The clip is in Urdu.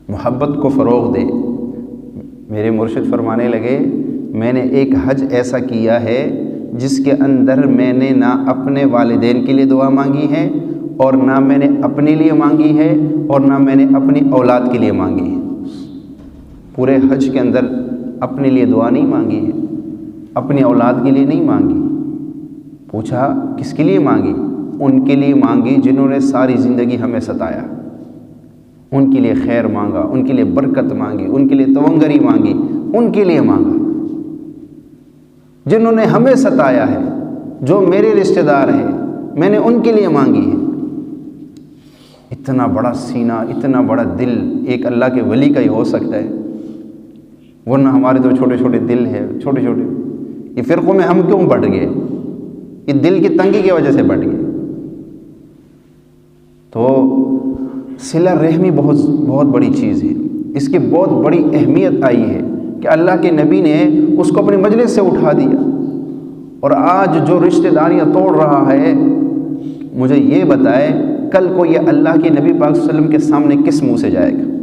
محبت کو فروغ دے۔ میرے مرشد فرمانے لگے میں نے ایک حج ایسا کیا ہے جس کے اندر میں نے نہ اپنے والدین کے لیے دعا مانگی ہے اور نہ میں نے اپنے لیے مانگی ہے اور نہ میں نے اپنی اولاد کے لیے مانگی ہے۔ پورے حج کے اندر اپنے لیے دعا نہیں مانگی ہے، اپنی اولاد کے لیے نہیں مانگی۔ پوچھا کس کے لیے مانگی؟ ان کے لیے مانگی جنہوں نے ساری زندگی ہمیں ستایا، ان کے لیے خیر مانگا، ان کے لیے برکت مانگی، ان کے لیے توانگری مانگی، ان کے لیے مانگا جنہوں نے ہمیں ستایا ہے، جو میرے رشتہ دار ہیں، میں نے ان کے لیے مانگی ہے۔ اتنا بڑا سینہ، اتنا بڑا دل ایک اللہ کے ولی کا ہی ہو سکتا ہے، ورنہ ہمارے تو چھوٹے چھوٹے دل ہیں، چھوٹے چھوٹے۔ یہ فرقوں میں ہم کیوں بٹ گئے؟ یہ دل کی تنگی کی وجہ سے بٹ گئے۔ تو صلہ رحمی بہت بڑی چیز ہے، اس کی بہت بڑی اہمیت آئی ہے کہ اللہ کے نبی نے اس کو اپنی مجلس سے اٹھا دیا۔ اور آج جو رشتہ داریاں توڑ رہا ہے، مجھے یہ بتائے کل کو یہ اللہ کے نبی پاک صلی اللہ علیہ وسلم کے سامنے کس منہ سے جائے گا؟